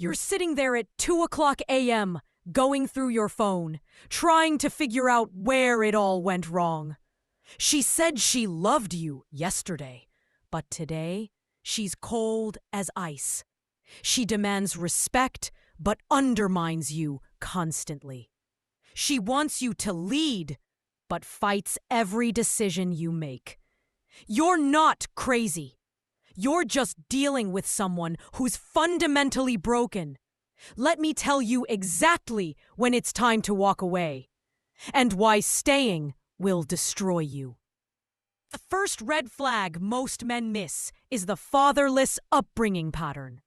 You're sitting there at 2 o'clock a.m., going through your phone, trying to figure out where it all went wrong. She said she loved you yesterday, but today she's cold as ice. She demands respect, but undermines you constantly. She wants you to lead, but fights every decision you make. You're not crazy. You're just dealing with someone who's fundamentally broken. Let me tell you exactly when it's time to walk away, and why staying will destroy you. The first red flag most men miss is the fatherless upbringing pattern.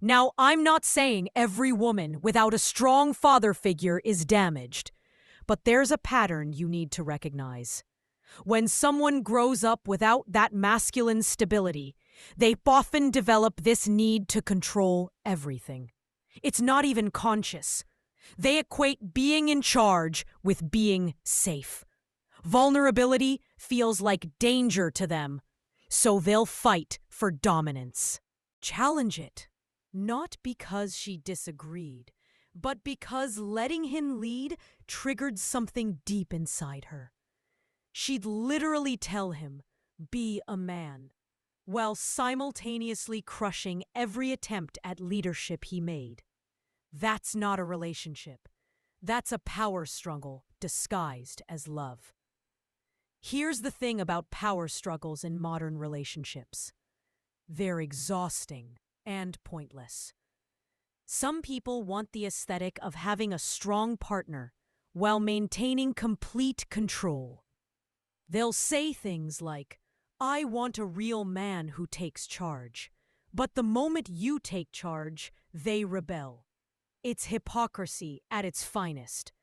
Now, I'm not saying every woman without a strong father figure is damaged, but there's a pattern you need to recognize. When someone grows up without that masculine stability, they often develop this need to control everything. It's not even conscious. They equate being in charge with being safe. Vulnerability feels like danger to them, so they'll fight for dominance. Challenge it. Not because she disagreed, but because letting him lead triggered something deep inside her. She'd literally tell him, "Be a man," while simultaneously crushing every attempt at leadership he made. That's not a relationship. That's a power struggle disguised as love. Here's the thing about power struggles in modern relationships. They're exhausting and pointless. Some people want the aesthetic of having a strong partner while maintaining complete control. They'll say things like, "I want a real man who takes charge," but the moment you take charge, they rebel. It's hypocrisy at its finest.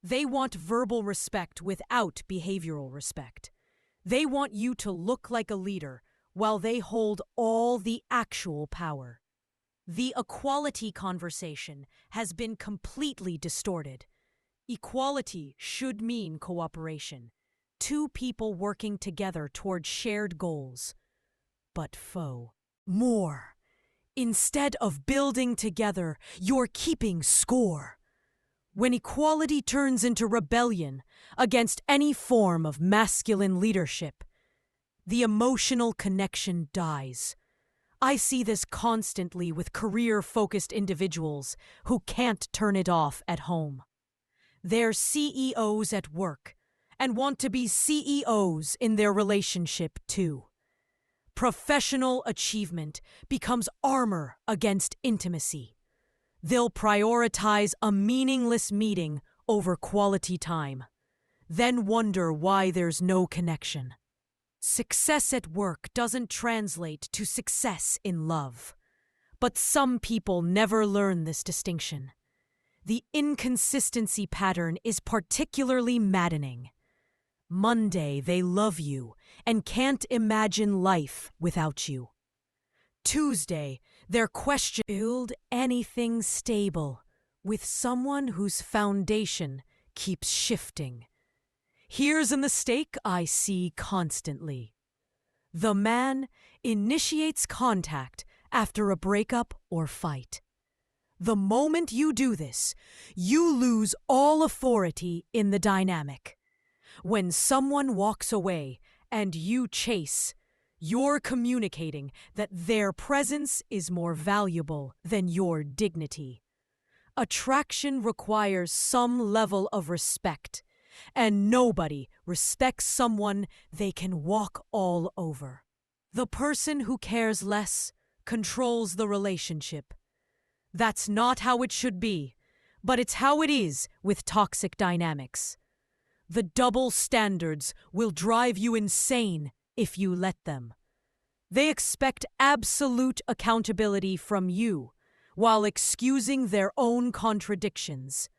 They want verbal respect without behavioral respect. They want you to look like a leader while they hold all the actual power. The equality conversation has been completely distorted. Equality should mean cooperation. Two people working together toward shared goals. But more. Instead of building together, you're keeping score. When equality turns into rebellion against any form of masculine leadership, the emotional connection dies. I see this constantly with career-focused individuals who can't turn it off at home. They're CEOs at work and want to be CEOs in their relationship too. Professional achievement becomes armor against intimacy. They'll prioritize a meaningless meeting over quality time, then wonder why there's no connection. Success at work doesn't translate to success in love. But some people never learn this distinction. The inconsistency pattern is particularly maddening. Monday, they love you and can't imagine life without you. Tuesday, their question: build anything stable with someone whose foundation keeps shifting. Here's a mistake I see constantly. The man initiates contact after a breakup or fight. The moment you do this, you lose all authority in the dynamic. When someone walks away and you chase, you're communicating that their presence is more valuable than your dignity. Attraction requires some level of respect, and nobody respects someone they can walk all over. The person who cares less controls the relationship. That's not how it should be, but it's how it is with toxic dynamics. The double standards will drive you insane if you let them. They expect absolute accountability from you while excusing their own contradictions.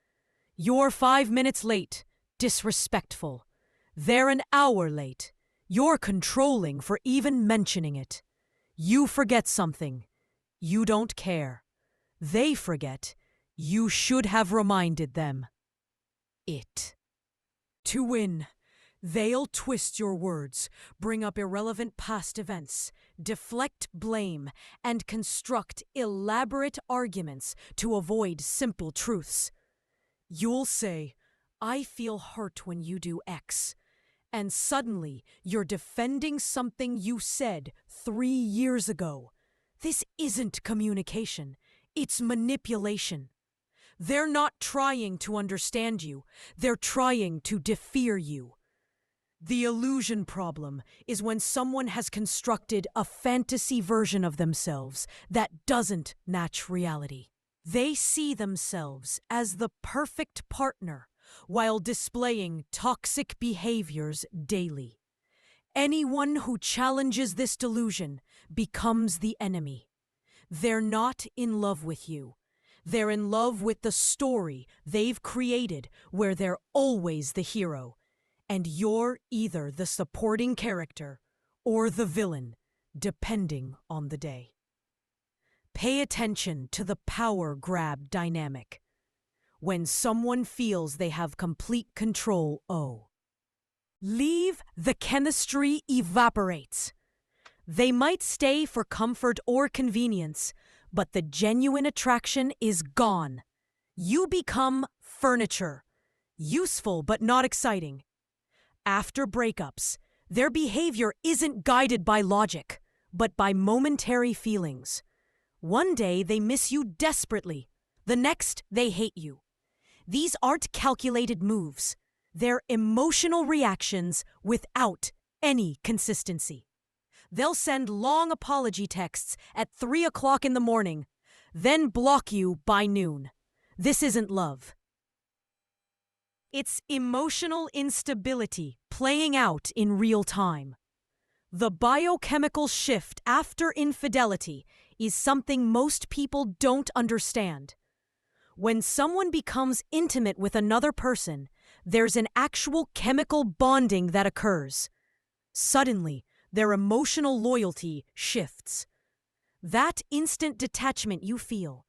You're 5 minutes late, disrespectful. They're an hour late. You're controlling for even mentioning it. You forget something. You don't care. They forget. You should have reminded them. To win, They'll twist your words, bring up irrelevant past events, deflect blame, and construct elaborate arguments to avoid simple truths. You'll say, "I feel hurt when you do X," and suddenly you're defending something you said 3 years ago. This isn't communication, it's manipulation. They're not trying to understand you, they're trying to defear you. The illusion problem is when someone has constructed a fantasy version of themselves that doesn't match reality. They see themselves as the perfect partner while displaying toxic behaviors daily. Anyone who challenges this delusion becomes the enemy. They're not in love with you. They're in love with the story they've created where they're always the hero. And you're either the supporting character or the villain, depending on the day. Pay attention to the power grab dynamic. When someone feels they have complete control, leave, the chemistry evaporates. They might stay for comfort or convenience, but the genuine attraction is gone. You become furniture, useful but not exciting. After breakups, their behavior isn't guided by logic, but by momentary feelings. One day they miss you desperately, the next they hate you. These aren't calculated moves. They're emotional reactions without any consistency. They'll send long apology texts at 3 o'clock in the morning, then block you by noon. This isn't love. It's emotional instability playing out in real time. The biochemical shift after infidelity is something most people don't understand. When someone becomes intimate with another person, there's an actual chemical bonding that occurs. Suddenly, their emotional loyalty shifts. That instant detachment you feel,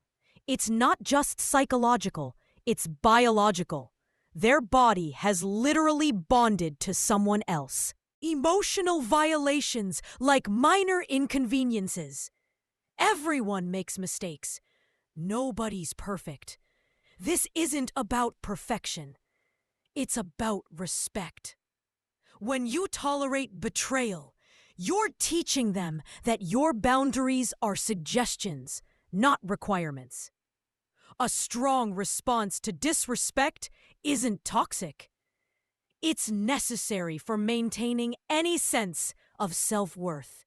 it's not just psychological, it's biological. Their body has literally bonded to someone else. Emotional violations like minor inconveniences. Everyone makes mistakes. Nobody's perfect. This isn't about perfection. It's about respect. When you tolerate betrayal, you're teaching them that your boundaries are suggestions, not requirements. A strong response to disrespect isn't toxic. It's necessary for maintaining any sense of self-worth.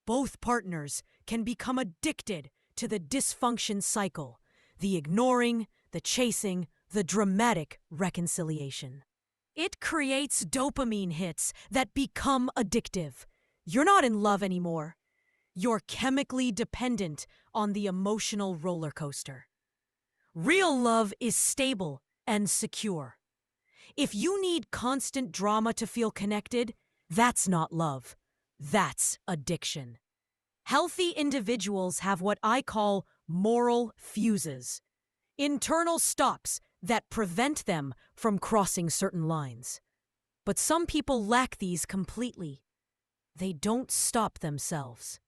Both partners can become addicted to the dysfunction cycle, the ignoring, the chasing, the dramatic reconciliation. It creates dopamine hits that become addictive. You're not in love anymore. You're chemically dependent on the emotional roller coaster. Real love is stable and secure. If you need constant drama to feel connected, that's not love. That's addiction. Healthy individuals have what I call moral fuses, internal stops that prevent them from crossing certain lines. But some people lack these completely. They don't stop themselves.